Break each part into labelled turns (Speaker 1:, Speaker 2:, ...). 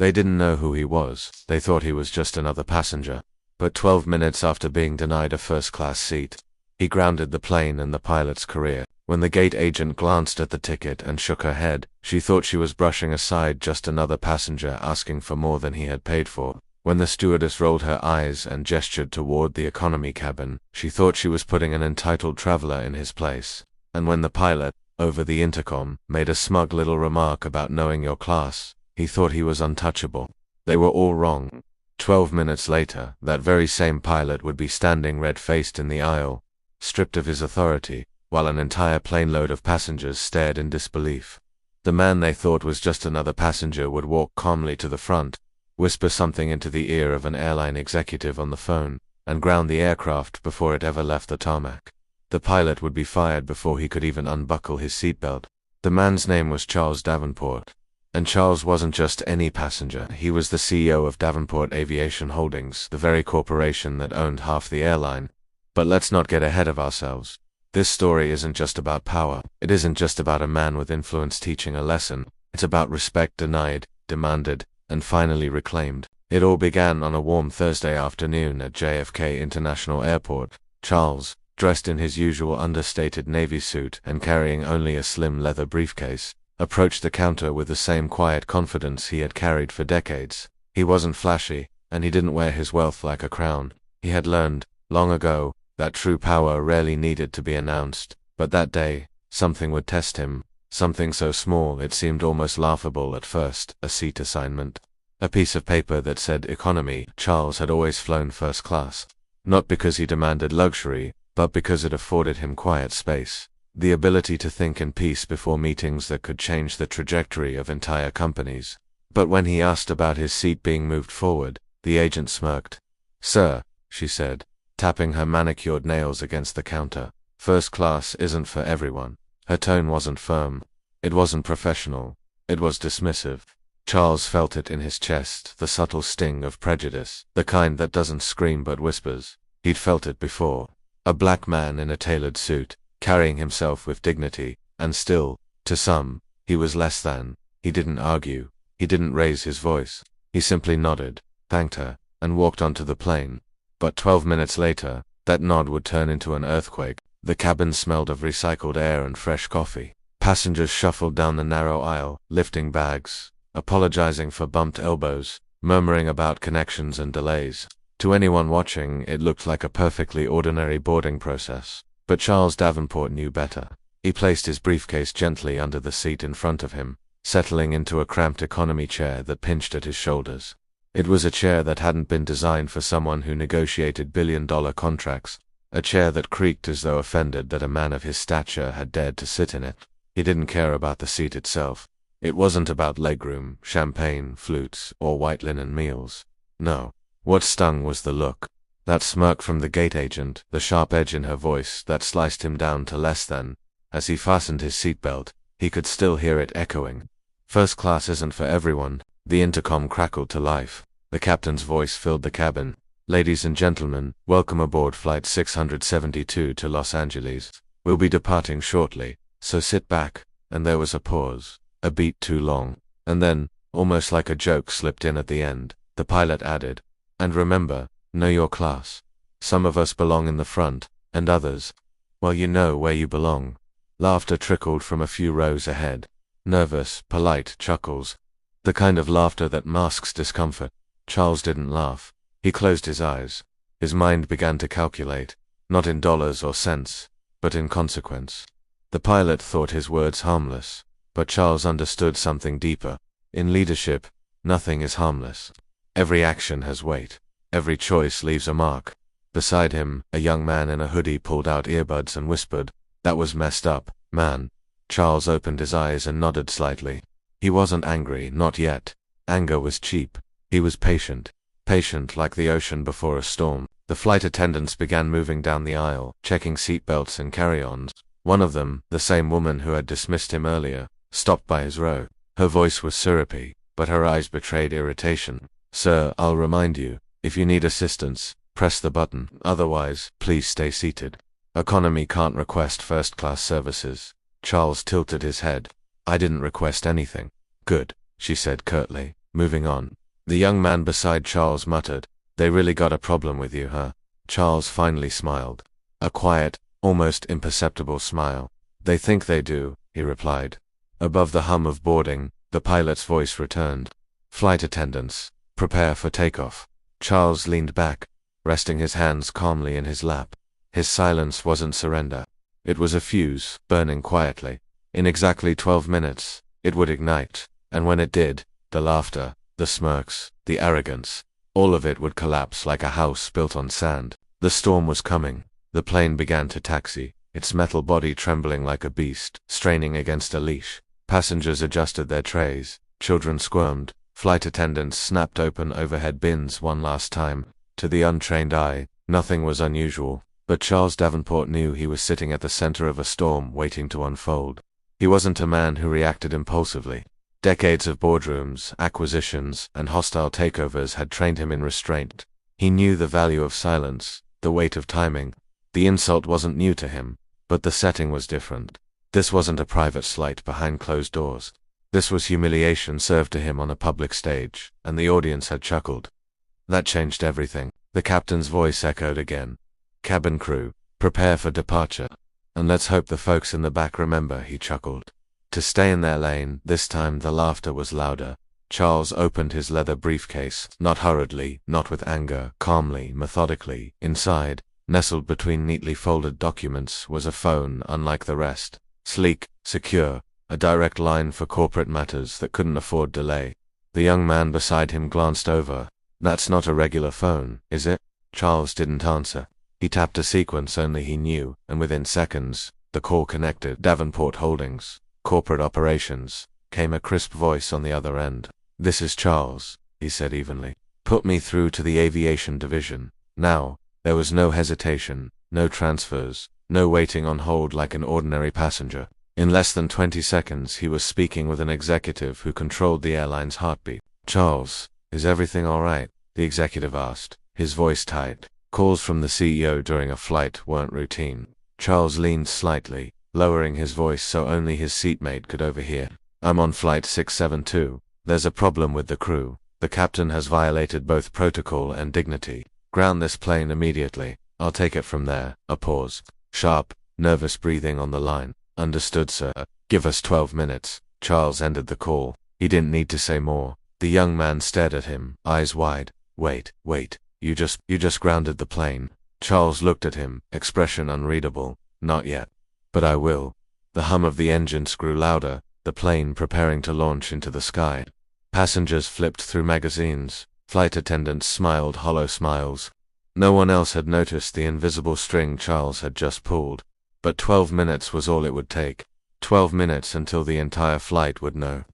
Speaker 1: They didn't know who he was. They thought he was just another passenger. But 12 minutes after being denied a first-class seat, he grounded the plane and the pilot's career. When the gate agent glanced at the ticket and shook her head, she thought she was brushing aside just another passenger asking for more than he had paid for. When the stewardess rolled her eyes and gestured toward the economy cabin, she thought she was putting an entitled traveler in his place. And when the pilot, over the intercom, made a smug little remark about knowing your class, he thought he was untouchable. They were all wrong. 12 minutes later, that very same pilot would be standing red-faced in the aisle, stripped of his authority, while an entire planeload of passengers stared in disbelief. The man they thought was just another passenger would walk calmly to the front, whisper something into the ear of an airline executive on the phone, and ground the aircraft before it ever left the tarmac. The pilot would be fired before he could even unbuckle his seatbelt. The man's name was Charles Davenport. And Charles wasn't just any passenger. He was the CEO of Davenport Aviation Holdings, the very corporation that owned half the airline. But let's not get ahead of ourselves. This story isn't just about power. It isn't just about a man with influence teaching a lesson. It's about respect denied, demanded, and finally reclaimed. It all began on a warm Thursday afternoon at JFK International Airport. Charles, dressed in his usual understated navy suit and carrying only a slim leather briefcase, approached the counter with the same quiet confidence he had carried for decades. He wasn't flashy, and he didn't wear his wealth like a crown. He had learned, long ago, that true power rarely needed to be announced. But that day, something would test him, something so small it seemed almost laughable at first, a seat assignment. A piece of paper that said economy. Charles had always flown first class. Not because he demanded luxury, but because it afforded him quiet space. The ability to think in peace before meetings that could change the trajectory of entire companies. But when he asked about his seat being moved forward, the agent smirked. "Sir," she said, tapping her manicured nails against the counter, "first class isn't for everyone." Her tone wasn't firm. It wasn't professional. It was dismissive. Charles felt it in his chest, the subtle sting of prejudice, the kind that doesn't scream but whispers. He'd felt it before. A black man in a tailored suit, carrying himself with dignity, and still, to some, he was less than. He didn't argue. He didn't raise his voice. He simply nodded, thanked her, and walked onto the plane. But 12 minutes later, that nod would turn into an earthquake. The cabin smelled of recycled air and fresh coffee. Passengers shuffled down the narrow aisle, lifting bags, apologizing for bumped elbows, murmuring about connections and delays. To anyone watching, it looked like a perfectly ordinary boarding process. But Charles Davenport knew better. He placed his briefcase gently under the seat in front of him, settling into a cramped economy chair that pinched at his shoulders. It was a chair that hadn't been designed for someone who negotiated billion-dollar contracts, a chair that creaked as though offended that a man of his stature had dared to sit in it. He didn't care about the seat itself. It wasn't about legroom, champagne, flutes, or white linen meals. No. What stung was the look. That smirk from the gate agent, the sharp edge in her voice that sliced him down to less than. As he fastened his seatbelt, he could still hear it echoing. First class isn't for everyone. The intercom crackled to life. The captain's voice filled the cabin. "Ladies and gentlemen, welcome aboard Flight 672 to Los Angeles. We'll be departing shortly, so sit back." And there was a pause, a beat too long. And then, almost like a joke slipped in at the end, the pilot added, "And remember, know your class. Some of us belong in the front, and others, well, you know where you belong." Laughter trickled from a few rows ahead. Nervous, polite chuckles. The kind of laughter that masks discomfort. Charles didn't laugh. He closed his eyes. His mind began to calculate, not in dollars or cents, but in consequence. The pilot thought his words harmless, but Charles understood something deeper. In leadership, nothing is harmless. Every action has weight. Every choice leaves a mark. Beside him, a young man in a hoodie pulled out earbuds and whispered, "That was messed up, man." Charles opened his eyes and nodded slightly. He wasn't angry, not yet. Anger was cheap. He was patient. Patient like the ocean before a storm. The flight attendants began moving down the aisle, checking seatbelts and carry-ons. One of them, the same woman who had dismissed him earlier, stopped by his row. Her voice was syrupy, but her eyes betrayed irritation. "Sir, I'll remind you, if you need assistance, press the button. Otherwise, please stay seated. Economy can't request first-class services." Charles tilted his head. "I didn't request anything." "Good," she said curtly. moving on. The young man beside Charles muttered, "They really got a problem with you, huh?" Charles finally smiled. A quiet, almost imperceptible smile. "They think they do," he replied. Above the hum of boarding, the pilot's voice returned. "Flight attendants, prepare for takeoff." Charles leaned back, resting his hands calmly in his lap. His silence wasn't surrender. It was a fuse, burning quietly. In exactly 12 minutes, it would ignite, and when it did, the laughter, the smirks, the arrogance, all of it would collapse like a house built on sand. The storm was coming. The plane began to taxi, its metal body trembling like a beast, straining against a leash. Passengers adjusted their trays, children squirmed, flight attendants snapped open overhead bins one last time. To the untrained eye, nothing was unusual, but Charles Davenport knew he was sitting at the center of a storm waiting to unfold. He wasn't a man who reacted impulsively. Decades of boardrooms, acquisitions, and hostile takeovers had trained him in restraint. He knew the value of silence, the weight of timing. The insult wasn't new to him, but the setting was different. This wasn't a private slight behind closed doors. This was humiliation served to him on a public stage, and the audience had chuckled. That changed everything. The captain's voice echoed again. "Cabin crew, prepare for departure. And let's hope the folks in the back remember," he chuckled. To stay in their lane, this time the laughter was louder. Charles opened his leather briefcase, not hurriedly, not with anger, calmly, methodically. Inside, nestled between neatly folded documents, was a phone unlike the rest. Sleek, secure, a direct line for corporate matters that couldn't afford delay. The young man beside him glanced over. "That's not a regular phone, is it?" Charles didn't answer. He tapped a sequence only he knew, and within seconds, the call connected. "Davenport Holdings, Corporate Operations," came a crisp voice on the other end. "This is Charles," he said evenly. "Put me through to the aviation division. Now." There was no hesitation, no transfers, no waiting on hold like an ordinary passenger. In less than 20 seconds he was speaking with an executive who controlled the airline's heartbeat. "Charles, is everything all right?" the executive asked, his voice tight. Calls from the CEO during a flight weren't routine. Charles leaned slightly, lowering his voice so only his seatmate could overhear. "I'm on flight 672. There's a problem with the crew. The captain has violated both protocol and dignity. Ground this plane immediately. I'll take it from there." A pause. Sharp, nervous breathing on the line. "Understood, sir. Give us 12 minutes. Charles ended the call. He didn't need to say more. The young man stared at him, eyes wide. Wait. You just grounded the plane." Charles looked at him, expression unreadable. "Not yet. But I will." The hum of the engines grew louder, the plane preparing to launch into the sky. Passengers flipped through magazines. Flight attendants smiled hollow smiles. No one else had noticed the invisible string Charles had just pulled. But 12 minutes was all it would take. 12 minutes until the entire flight would know.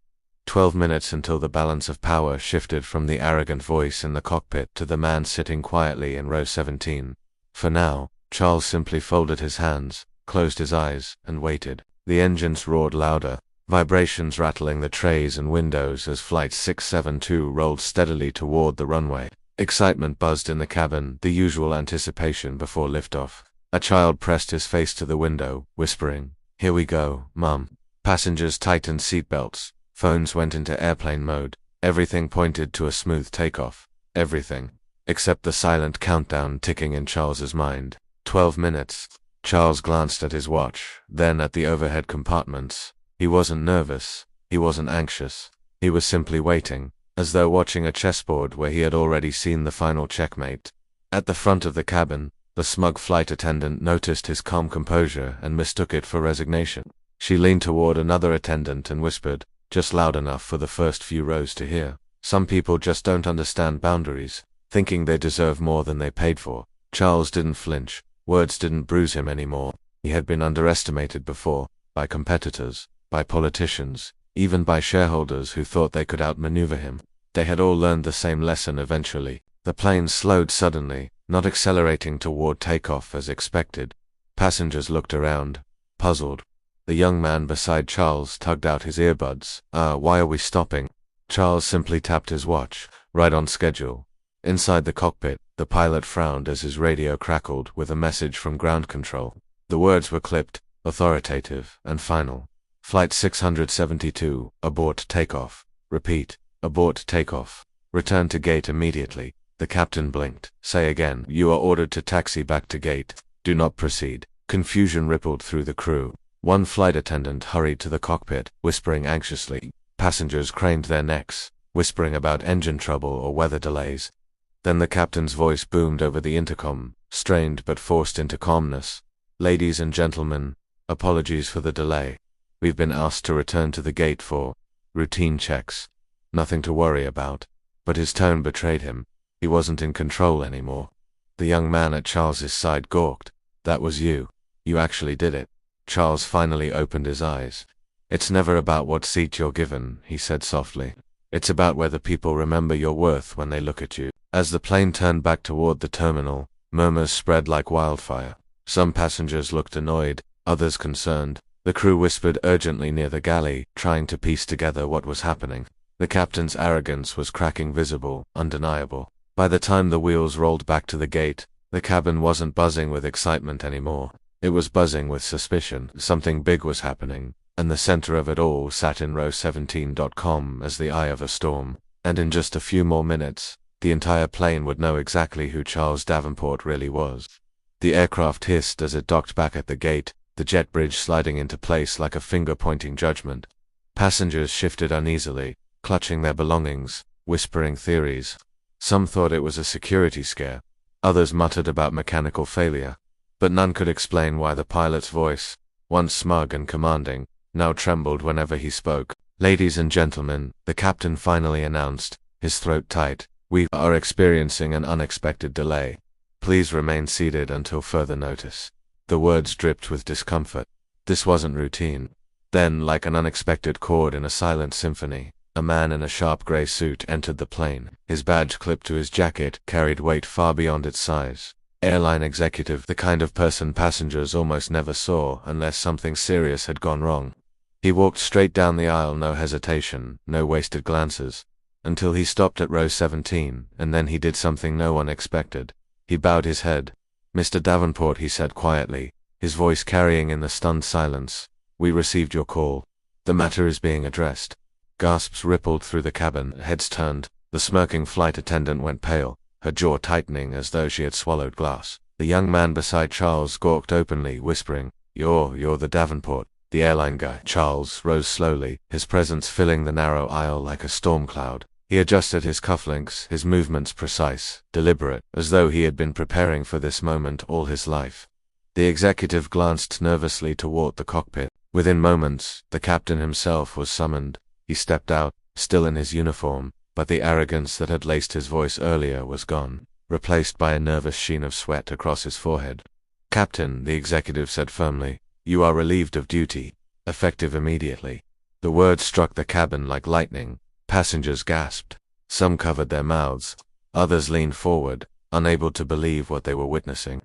Speaker 1: 12 minutes until the balance of power shifted from the arrogant voice in the cockpit to the man sitting quietly in row 17. For now, Charles simply folded his hands, closed his eyes, and waited. The engines roared louder, vibrations rattling the trays and windows as Flight 672 rolled steadily toward the runway. Excitement buzzed in the cabin, the usual anticipation before liftoff. A child pressed his face to the window, whispering, "Here we go, Mum." Passengers tightened seatbelts. Phones went into airplane mode. Everything pointed to a smooth takeoff. Everything. Except the silent countdown ticking in Charles's mind. 12 minutes. Charles glanced at his watch, then at the overhead compartments. He wasn't nervous. He wasn't anxious. He was simply waiting, as though watching a chessboard where he had already seen the final checkmate. At the front of the cabin, the smug flight attendant noticed his calm composure and mistook it for resignation. She leaned toward another attendant and whispered, just loud enough for the first few rows to hear, "Some people just don't understand boundaries, thinking they deserve more than they paid for." Charles didn't flinch. Words didn't bruise him anymore. He had been underestimated before, by competitors, by politicians, even by shareholders who thought they could outmaneuver him. They had all learned the same lesson eventually. The plane slowed suddenly, not accelerating toward takeoff as expected. Passengers looked around, puzzled. The young man beside Charles tugged out his earbuds. Why are we stopping?" Charles simply tapped his watch. Right on schedule. Inside the cockpit, the pilot frowned as his radio crackled with a message from ground control. The words were clipped, authoritative, and final. "Flight 672, abort takeoff. Repeat, Abort takeoff. Return to gate immediately. The captain blinked. Say again. You are ordered to taxi back to gate. Do not proceed. Confusion rippled through the crew. One flight attendant hurried to the cockpit, whispering anxiously. Passengers craned their necks, whispering about engine trouble or weather delays. Then the captain's voice boomed over the intercom, strained but forced into calmness. Ladies and gentlemen, apologies for the delay. We've been asked to return to the gate for routine checks. Nothing to worry about. But his tone betrayed him. He wasn't in control anymore. The young man at Charles's side gawked. That was you. You actually did it. Charles finally opened his eyes. It's never about what seat you're given, he said softly. It's about whether people remember your worth when they look at you. As the plane turned back toward the terminal, murmurs spread like wildfire. Some passengers looked annoyed, others concerned. The crew whispered urgently near the galley, trying to piece together what was happening. The captain's arrogance was cracking visible, undeniable. By the time the wheels rolled back to the gate, the cabin wasn't buzzing with excitement anymore. It was buzzing with suspicion. Something big was happening, and the center of it all sat in row 17.com as the eye of a storm. And in just a few more minutes, the entire plane would know exactly who Charles Davenport really was. The aircraft hissed as it docked back at the gate, the jet bridge sliding into place like a finger-pointing judgment. Passengers shifted uneasily, clutching their belongings, whispering theories. Some thought it was a security scare. Others muttered about mechanical failure. But none could explain why the pilot's voice, once smug and commanding, now trembled whenever he spoke. Ladies and gentlemen, the captain finally announced, his throat tight, we are experiencing an unexpected delay. Please remain seated until further notice. The words dripped with discomfort. This wasn't routine. Then, like an unexpected chord in a silent symphony, a man in a sharp gray suit entered the plane. His badge clipped to his jacket carried weight far beyond its size. Airline executive, the kind of person passengers almost never saw unless something serious had gone wrong. He walked straight down the aisle, no hesitation, no wasted glances, until he stopped at row 17, and then he did something no one expected. He bowed his head. Mr. Davenport, he said quietly, his voice carrying in the stunned silence. We received your call. The matter is being addressed. Gasps rippled through the cabin, heads turned. The smirking flight attendant went pale, her jaw tightening as though she had swallowed glass. The young man beside Charles gawked openly, whispering, You're the Davenport, the airline guy. Charles rose slowly, his presence filling the narrow aisle like a storm cloud. He adjusted his cufflinks, his movements precise, deliberate, as though he had been preparing for this moment all his life. The executive glanced nervously toward the cockpit. Within moments, the captain himself was summoned. He stepped out, still in his uniform, but the arrogance that had laced his voice earlier was gone, replaced by a nervous sheen of sweat across his forehead. Captain, the executive said firmly, you are relieved of duty, effective immediately. The words struck the cabin like lightning. Passengers gasped. Some covered their mouths. Others leaned forward, unable to believe what they were witnessing.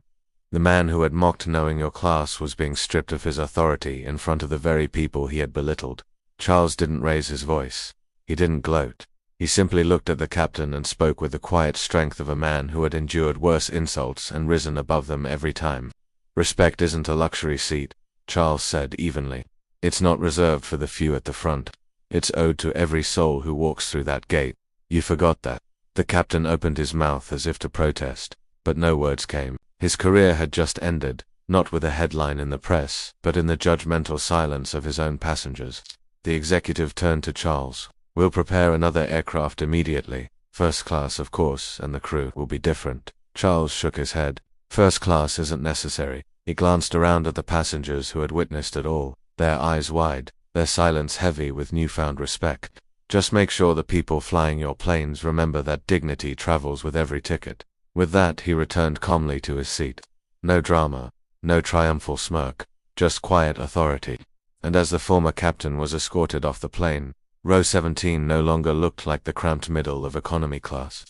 Speaker 1: The man who had mocked knowing your class was being stripped of his authority in front of the very people he had belittled. Charles didn't raise his voice. He didn't gloat. He simply looked at the captain and spoke with the quiet strength of a man who had endured worse insults and risen above them every time. Respect isn't a luxury seat, Charles said evenly. It's not reserved for the few at the front. It's owed to every soul who walks through that gate. You forgot that. The captain opened his mouth as if to protest, but no words came. His career had just ended, not with a headline in the press, but in the judgmental silence of his own passengers. The executive turned to Charles. We'll prepare another aircraft immediately. First class, of course, and the crew will be different. Charles shook his head. First class isn't necessary. He glanced around at the passengers who had witnessed it all, their eyes wide, their silence heavy with newfound respect. Just make sure the people flying your planes remember that dignity travels with every ticket. With that, he returned calmly to his seat. No drama, no triumphal smirk, just quiet authority. And as the former captain was escorted off the plane, row 17 no longer looked like the cramped middle of economy class.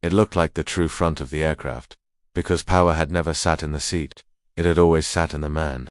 Speaker 1: It looked like the true front of the aircraft, because power had never sat in the seat. It had always sat in the man.